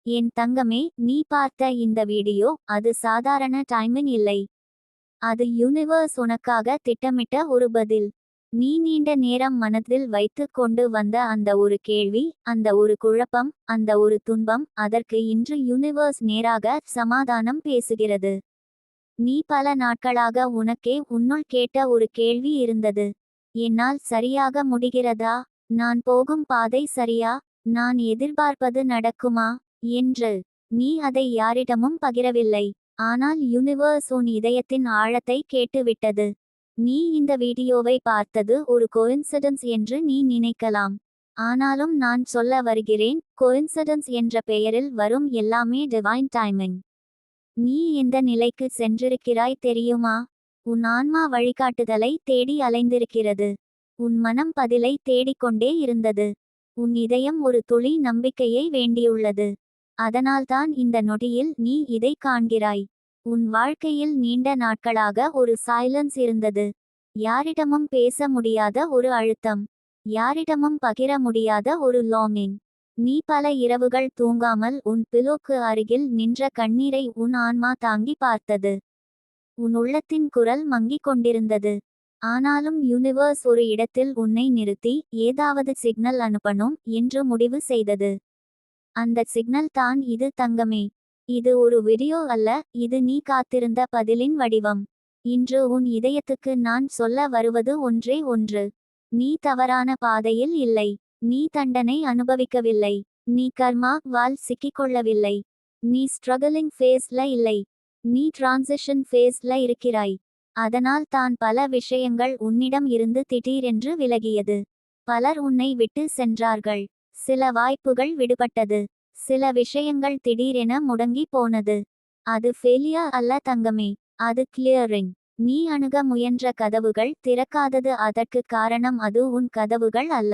என் தங்கமே, நீ பார்த்த இந்த வீடியோ அது சாதாரண டைமிங் இல்லை. அது யூனிவர்ஸ் உனக்காக திட்டமிட்ட ஒரு பதில். நீ நீண்ட நேரம் மனதில் வைத்து கொண்டு வந்த அந்த ஒரு கேள்வி, அந்த ஒரு குழப்பம், அந்த ஒரு துன்பம், அதற்கு இன்று யூனிவர்ஸ் நேராக சமாதானம் பேசுகிறது. நீ பல நாட்களாக உனக்கே உன்னுள் கேட்ட ஒரு கேள்வி இருந்தது. என்னால் சரியாக முடிகிறதா? நான் போகும் பாதை சரியா? நான் எதிர்பார்ப்பது நடக்குமா என்று. நீ அதை யாரிடமும் பகிரவில்லை. ஆனால் யூனிவர்ஸ் உன் இதயத்தின் ஆழத்தை கேட்டுவிட்டது. நீ இந்த வீடியோவை பார்த்தது ஒரு கோயின்சிடன்ஸ் என்று நீ நினைக்கலாம். ஆனாலும் நான் சொல்ல வருகிறேன், கோயின்சிடன்ஸ் என்ற பெயரில் வரும் எல்லாமே டிவைன் டைமிங். நீ எந்த நிலைக்கு சென்றிருக்கிறாய் தெரியுமா? உன் ஆன்மா வழிகாட்டுதலை தேடி அலைந்திருக்கிறது. உன் மனம் பதிலை தேடிக்கொண்டே இருந்தது. உன் இதயம் ஒரு துளி நம்பிக்கையை வேண்டியுள்ளது. அதனால்தான் இந்த நொடியில் நீ இதை காண்கிறாய். உன் வாழ்க்கையில் நீண்ட நாட்களாக ஒரு சைலன்ஸ் இருந்தது. யாரிடமும் பேச முடியாத ஒரு அழுத்தம். யாரிடமும் பகிர முடியாத ஒரு லாங்கிங். நீ பல இரவுகள் தூங்காமல் உன் பிலோக்கு அருகில் நின்ற கண்ணீரை உன் ஆன்மா தாங்கி பார்த்தது. உன் உள்ளத்தின் குரல் மங்கிக் கொண்டிருந்தது. ஆனாலும் யூனிவர்ஸ் ஒரு இடத்தில் உன்னை நிறுத்தி ஏதாவது சிக்னல் அனுப்பணும் என்று முடிவு செய்தது. அந்த சிக்னல் தான் இது தங்கமே. இது ஒரு வீடியோ அல்ல, இது நீ காத்திருந்த பதிலின் வடிவம். இன்று உன் இதயத்துக்கு நான் சொல்ல வருவது ஒன்றே ஒன்று. நீ தவறான பாதையில் இல்லை. நீ தண்டனை அனுபவிக்கவில்லை. நீ கர்மா வால் சிக்கிக்கொள்ளவில்லை. நீ ஸ்ட்ரகலிங் ஃபேஸ்ல இல்லை. நீ டிரான்சிஷன் ஃபேஸ்ல இருக்கிறாய். அதனால் தான் பல விஷயங்கள் உன்னிடம் இருந்து திடீரென்று விலகியது. பலர் உன்னை விட்டு சென்றார்கள். சில வாய்ப்புகள் விடுபட்டது. சில விஷயங்கள் திடீரென முடங்கி போனது. அது ஃபெயிலியர் அல்ல தங்கமே, அது கிளியரிங். நீ அணுக முயன்ற கதவுகள் திறக்காதது, அதற்கு காரணம் அது உன் கதவுகள் அல்ல.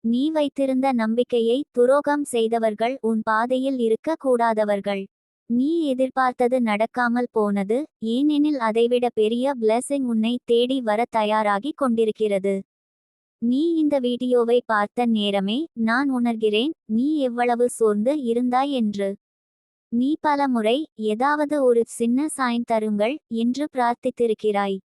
நீ வைத்திருந்த நம்பிக்கையை துரோகம் செய்தவர்கள் உன் பாதையில் இருக்க கூடாதவர்கள். நீ எதிர்பார்த்தது நடக்காமல் போனது, ஏனெனில் அதைவிட பெரிய பிளெஸிங் உன்னை தேடி வர தயாராகி கொண்டிருக்கிறது. நீ இந்த வீடியோவை பார்த்த நேரமே நான் உணர்கிறேன் நீ எவ்வளவு சோர்ந்து இருந்தாய் என்று. நீ பல முறை ஏதாவது ஒரு சின்ன சைன் தருங்கள் என்று பிரார்த்தித்திருக்கிறாய்.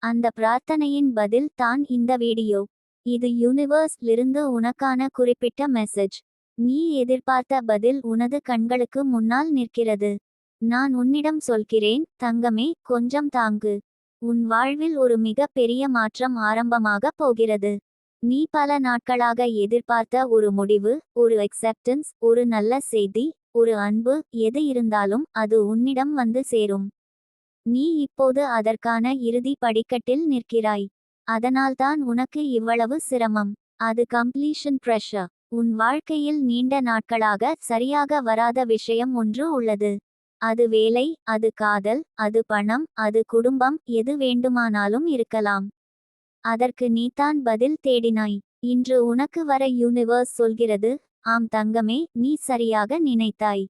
அந்த பிரார்த்தனையின் பதில் தான் இந்த வீடியோ. இது யூனிவர்ஸ் லிருந்து உனக்கான குறிப்பிட்ட மெசேஜ். நீ எதிர்பார்த்த பதில் உனது கண்களுக்கு முன்னால் நிற்கிறது. நான் உன்னிடம் சொல்கிறேன், தங்கமே, கொஞ்சம் தாங்கு. உன் வாழ்வில் ஒரு மிக பெரிய மாற்றம் ஆரம்பமாக போகிறது. நீ பல நாட்களாக எதிர்பார்த்த ஒரு முடிவு, ஒரு அக்செப்டன்ஸ், ஒரு நல்ல செய்தி, ஒரு அன்பு, எது இருந்தாலும் அது உன்னிடம் வந்து சேரும். நீ இப்போது அதற்கான இறுதி படிக்கட்டில் நிற்கிறாய். அதனால்தான் உனக்கு இவ்வளவு சிரமம். அது கம்ப்ளீஷன் பிரஷர். உன் வாழ்க்கையில் நீண்ட நாட்களாக சரியாக வராத விஷயம் ஒன்று உள்ளது. அது வேலை, அது காதல், அது பணம், அது குடும்பம், எது வேண்டுமானாலும் இருக்கலாம். அதற்கு நீதான் பதில் தேடினாய். இன்று உனக்கு வர யூனிவர்ஸ் சொல்கிறது, ஆம் தங்கமே, நீ சரியாக நினைத்தாய்.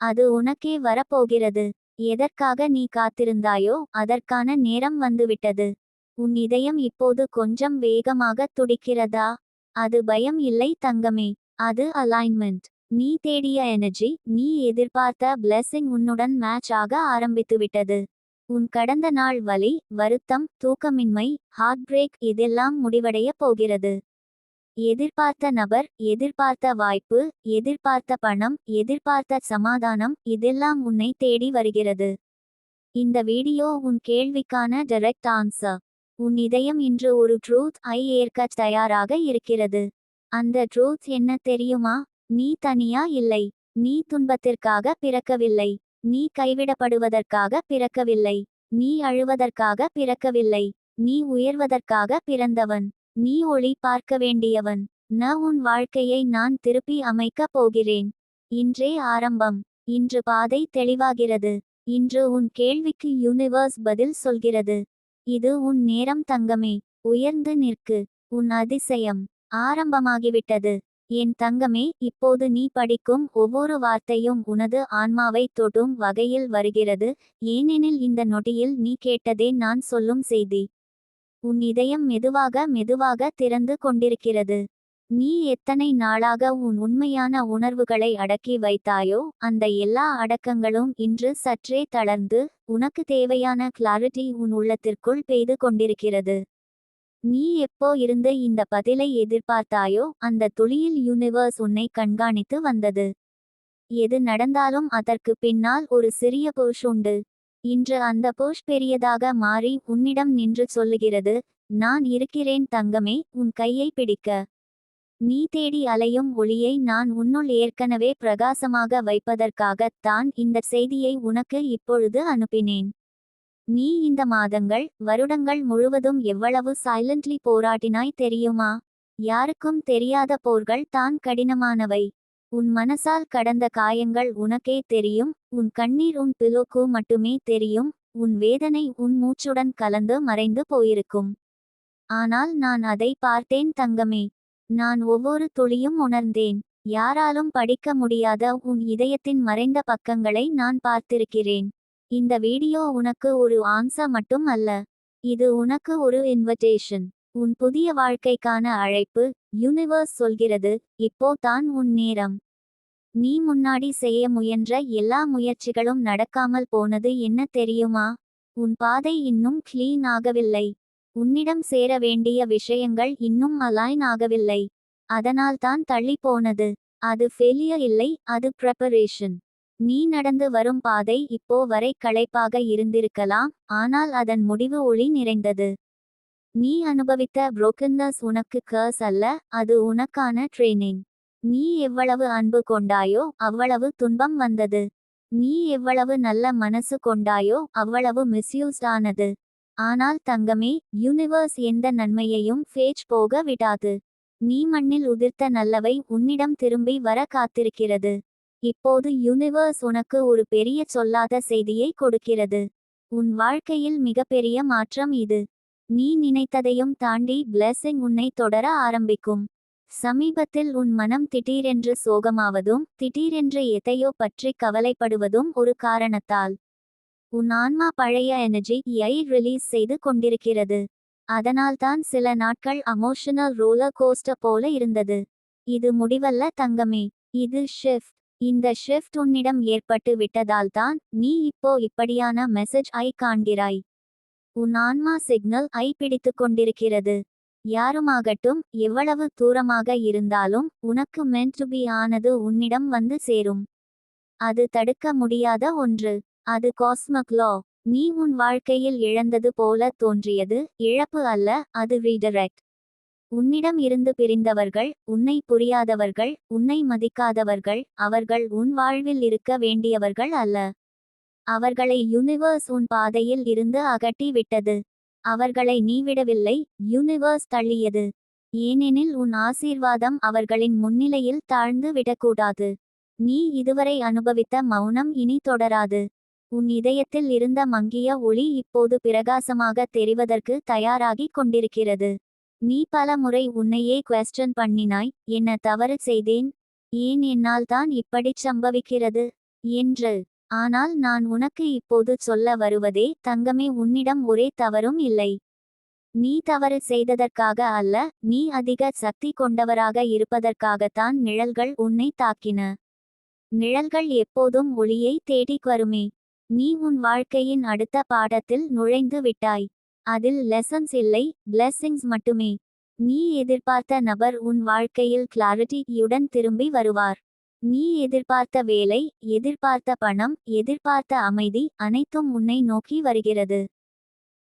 அது உனக்கே வரப்போகிறது. எதற்காக நீ காத்திருந்தாயோ அதற்கான நேரம் வந்துவிட்டது. உன் இதயம் இப்போது கொஞ்சம் வேகமாக துடிக்கிறதா? அது பயம் இல்லை தங்கமே, அது அலைன்மெண்ட். நீ தேடிய எனர்ஜி, நீ எதிர்பார்த்த பிளெஸிங் உன்னுடன் மேட்ச் ஆக ஆரம்பித்துவிட்டது. உன் கடந்த நாள் வலி, வருத்தம், தூக்கமின்மை, ஹார்ட் பிரேக் இதெல்லாம் முடிவடைய போகிறது. எதிர்பார்த்த நபர், எதிர்பார்த்த வாய்ப்பு, எதிர்பார்த்த பணம், எதிர்பார்த்த சமாதானம், இதெல்லாம் உன்னை தேடி வருகிறது. இந்த வீடியோ உன் கேள்விக்கான டைரக்ட் ஆன்சர். உன் இதயம் இன்று ஒரு ட்ரூத் ஐ ஏற்க தயாராக இருக்கிறது. அந்த ட்ரூத் என்ன தெரியுமா? நீ தனியா இல்லை. நீ துன்பத்திற்காக பிறக்கவில்லை. நீ கைவிடப்படுவதற்காக பிறக்கவில்லை. நீ அழுவதற்காக பிறக்கவில்லை. நீ உயர்வதற்காக பிறந்தவன். நீ ஒளி பார்க்க வேண்டியவன். உன் வாழ்க்கையை நான் திருப்பி அமைக்கப் போகிறேன். இன்றே ஆரம்பம். இன்று பாதை தெளிவாகிறது. இன்று உன் கேள்விக்கு யூனிவர்ஸ் பதில் சொல்கிறது. இது உன் நேரம் தங்கமே. உயர்ந்து நிற்கு. உன் அதிசயம் ஆரம்பமாகிவிட்டது. என் தங்கமே, இப்போது நீ படிக்கும் ஒவ்வொரு வார்த்தையும் உனது ஆன்மாவை தொடும் வகையில் வருகிறது, ஏனெனில் இந்த நொடியில் நீ கேட்டதே நான் சொல்லும் செய்தி. உன் இதயம் மெதுவாக மெதுவாக திறந்து கொண்டிருக்கிறது. நீ எத்தனை நாளாக உன் உண்மையான உணர்வுகளை அடக்கி வைத்தாயோ அந்த எல்லா அடக்கங்களும் இன்று சற்றே தளர்ந்து உனக்கு தேவையான கிளாரிட்டி உன் உள்ளத்திற்குள் பெய்து கொண்டிருக்கிறது. நீ எப்போ இருந்து இந்த பதிலை எதிர்பார்த்தாயோ அந்த துளியில் யூனிவர்ஸ் உன்னை கண்காணித்து வந்தது. எது நடந்தாலும் அதற்கு பின்னால் ஒரு சிறிய புஷ் உண்டு. இன்று அந்த புஷ் பெரியதாக மாறி உன்னிடம் நின்று சொல்லுகிறது, நான் இருக்கிறேன் தங்கமே, உன் கையை பிடிக்க. நீ தேடி அலையும் ஒளியை நான் உன்னுள் ஏற்கனவே பிரகாசமாக வைப்பதற்காகத் தான் இந்த செய்தியை உனக்கு இப்பொழுது அனுப்பினேன். நீ இந்த மாதங்கள் வருடங்கள் முழுவதும் எவ்வளவு சைலண்ட்லி போராடினாய் தெரியுமா? யாருக்கும் தெரியாத போர்கள் தான் கடினமானவை. உன் மனசால் கடந்த காயங்கள் உனக்கே தெரியும். உன் கண்ணீர் உன் பிலோக்கு மட்டுமே தெரியும். உன் வேதனை உன் மூச்சுடன் கலந்து மறைந்து போயிருக்கும். ஆனால் நான் அதை பார்த்தேன் தங்கமே. நான் ஒவ்வொரு துளியும் உணர்ந்தேன். யாராலும் படிக்க முடியாத உன் இதயத்தின் மறைந்த பக்கங்களை நான் பார்த்திருக்கிறேன். இந்த வீடியோ உனக்கு ஒரு ஆன்சர் மட்டும் அல்ல. இது உனக்கு ஒரு இன்விடேஷன். உன் புதிய வாழ்க்கைக்கான அழைப்பு. யூனிவர்ஸ் சொல்கிறது, இப்போ தான் உன் நேரம். நீ முன்னாடி செய்ய முயன்ற எல்லா முயற்சிகளும் நடக்காமல் போனது என்ன தெரியுமா? உன் பாதை இன்னும் கிளீன் ஆகவில்லை. உன்னிடம் சேர வேண்டிய விஷயங்கள் இன்னும் அலைன் ஆகவில்லை. அதனால்தான் தள்ளி போனது. அது ஃபெயிலியர் இல்லை, அது ப்ரெப்பரேஷன். நீ நடந்து வரும் பாதை இப்போ வரை களைப்பாக இருந்திருக்கலாம், ஆனால் அதன் முடிவு ஒளி நிறைந்தது. நீ அனுபவித்த புரோக்கன்னஸ் உனக்கு கர்ஸ் அல்ல, அது உனக்கான ட்ரெய்னிங். நீ எவ்வளவு அன்பு கொண்டாயோ அவ்வளவு துன்பம் வந்தது. நீ எவ்வளவு நல்ல மனசு கொண்டாயோ அவ்வளவு மிஸ்யூஸ்ட் ஆனது. ஆனால் தங்கமே, யூனிவர்ஸ் எந்த நன்மையையும் ஃபேச் போக விடாது. நீ மண்ணில் உதிர்த்த நல்லவை உன்னிடம் திரும்பி வர காத்திருக்கிறது. இப்போது யூனிவர்ஸ் உனக்கு ஒரு பெரிய சொல்லாத செய்தியை கொடுக்கிறது. உன் வாழ்க்கையில் மிகப்பெரிய மாற்றம் இது. நீ நினைத்ததையும் தாண்டி பிளெஸிங் உன்னை தொடர ஆரம்பிக்கும். சமீபத்தில் உன் மனம் திடீரென்று சோகமாவதும் திடீரென்று எதையோ பற்றி கவலைப்படுவதும் ஒரு காரணத்தால். உன் ஆன்மா பழைய எனர்ஜியை ரிலீஸ் செய்து கொண்டிருக்கிறது. அதனால்தான் சில நாட்கள் எமோஷனல் ரோலர் கோஸ்டர் போல இருந்தது. இது முடிவல்ல தங்கமே, இது ஷிஃப்ட். இந்த ஷிஃப்ட் உன்னிடம் ஏற்பட்டு விட்டதால்தான் நீ இப்போ இப்படியான மெசேஜ் ஐ காண்கிறாய். உன் ஆன்மா சிக்னல் ஐ பிடித்து கொண்டிருக்கிறது. யாருமாகட்டும், எவ்வளவு தூரமாக இருந்தாலும் உனக்கு மென்ட் டு பி ஆனது உன்னிடம் வந்து சேரும். அது தடுக்க முடியாத ஒன்று. அது காஸ்மிக் லா. நீ உன் வாழ்க்கையில் இழந்தது போல தோன்றியது இழப்பு அல்ல, அது ரீடைரக்ட். உன்னிடம் இருந்து பிரிந்தவர்கள், உன்னை புரியாதவர்கள், உன்னை மதிக்காதவர்கள், அவர்கள் உன் வாழ்வில் இருக்க வேண்டியவர்கள் அல்ல. அவர்களை யூனிவர்ஸ் உன் பாதையில் இருந்து அகற்றி விட்டது. அவர்களை நீ விடவில்லை, யூனிவர்ஸ் தள்ளியது. ஏனெனில் உன் ஆசீர்வாதம் அவர்களின் முன்னிலையில் தாழ்ந்து விடக்கூடாது. நீ இதுவரை அனுபவித்த மௌனம் இனி தொடராது. உன் இதயத்தில் இருந்த மங்கிய ஒளி இப்போது பிரகாசமாக தெரிவதற்கு தயாராகி கொண்டிருக்கிறது. நீ பல முறை உன்னையே குவெஸ்டன் பண்ணினாய், என்ன தவறு செய்தேன்? ஏன் என்னால் தான் இப்படிச் சம்பவிக்கிறது என்று. ஆனால் நான் உனக்கு இப்போது சொல்ல வருவதே, தங்கமே, உன்னிடம் ஒரே தவறும் இல்லை. நீ தவறு செய்ததற்காக அல்ல, நீ அதிக சக்தி கொண்டவராக இருப்பதற்காகத்தான் நிழல்கள் உன்னை தாக்கின. நிழல்கள் எப்போதும் ஒளியை தேடிக் வருமே. நீ உன் வாழ்க்கையின் அடுத்த பாடத்தில் நுழைந்து விட்டாய். அதில் லெசன்ஸ் இல்லை, பிளெஸிங்ஸ் மட்டுமே. நீ எதிர்பார்த்த நபர் உன் வாழ்க்கையில் கிளாரிட்டியுடன் திரும்பி வருவார். நீ எதிர்பார்த்த வேலை, எதிர்பார்த்த பணம், எதிர்பார்த்த அமைதி அனைத்தும் உன்னை நோக்கி வருகிறது.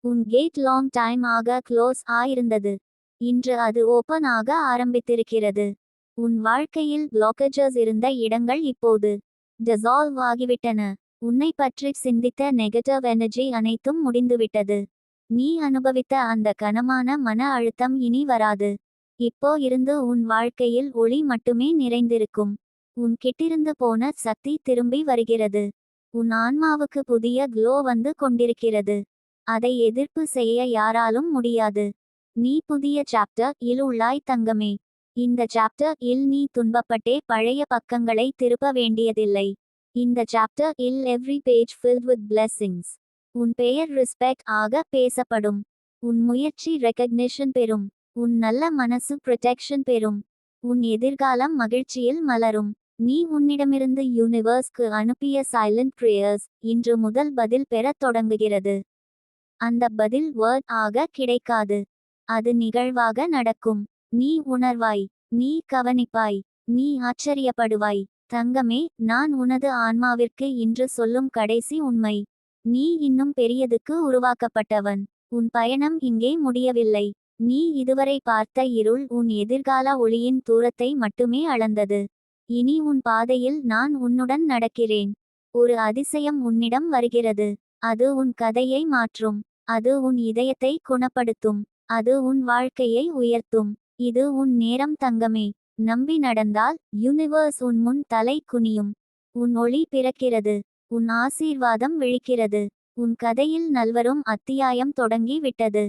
உன் கேட் லாங் டைம் ஆக க்ளோஸ் ஆயிருந்தது. இன்று அது ஓபன் ஆக ஆரம்பித்திருக்கிறது. உன் வாழ்க்கையில் பிளாக்கேஜஸ் இருந்த இடங்கள் இப்போது டிசால்வ் ஆகிவிட்டன. உன்னை பற்றி சிந்தித்த நெகட்டிவ் எனர்ஜி அனைத்தும் முடிந்துவிட்டது. நீ அனுபவித்த அந்த கனமான மன அழுத்தம் இனி வராது. இப்போ இருந்து உன் வாழ்க்கையில் ஒளி மட்டுமே நிறைந்திருக்கும். உன் கிட்டிருந்து போன சக்தி திரும்பி வருகிறது. உன் ஆன்மாவுக்கு புதிய க்ளோ வந்து கொண்டிருக்கிறது. அதை எதிர்ப்பு செய்ய யாராலும் முடியாது. நீ புதிய சாப்டர் இல் உள்ளாய் தங்கமே. இந்த சாப்டர் இல் நீ துன்பப்பட்டே பழைய பக்கங்களை திருப்ப வேண்டியதில்லை. இந்த சாப்டர் இல் every page filled with blessings. உன் பெயர் ரெஸ்பெக்ட் ஆக பேசப்படும். உன் முயற்சி ரெகக்னிஷன் பெறும். உன் நல்ல மனசு ப்ரொடெக்ஷன் பெறும். உன் எதிர்காலம் மகிழ்ச்சியில் மலரும். நீ உன்னிடமிருந்து யூனிவர்ஸ்க்கு அனுப்பிய சைலண்ட் பிரேயர்ஸ் இன்று முதல் பதில் பெறத் தொடங்குகிறது. அந்த பதில் வேர்ட் ஆக கிடைக்காது. அது நிகழ்வாக நடக்கும். நீ உணர்வாய். நீ கவனிப்பாய். நீ ஆச்சரியப்படுவாய். தங்கமே, நான் உனது ஆன்மாவிற்கு இன்று சொல்லும் கடைசி உண்மை. நீ இன்னும் பெரியதுக்கு உருவாக்கப்பட்டவன். உன் பயணம் இங்கே முடியவில்லை. நீ இதுவரை பார்த்த இருள் உன் எதிர்கால ஒளியின் தூரத்தை மட்டுமே அளந்தது. இனி உன் பாதையில் நான் உன்னுடன் நடக்கிறேன். ஒரு அதிசயம் உன்னிடம் வருகிறது. அது உன் கதையை மாற்றும். அது உன் இதயத்தை குணப்படுத்தும். அது உன் வாழ்க்கையை உயர்த்தும். இது உன் நேரம் தங்கமே. நம்பி நடந்தால் யூனிவர்ஸ் உன் முன் தலை குனியும். உன் ஒளி பிறக்கிறது. உன் ஆசீர்வாதம் விழிக்கிறது. உன் கதையில் நல்வரும் அத்தியாயம் தொடங்கி விட்டது.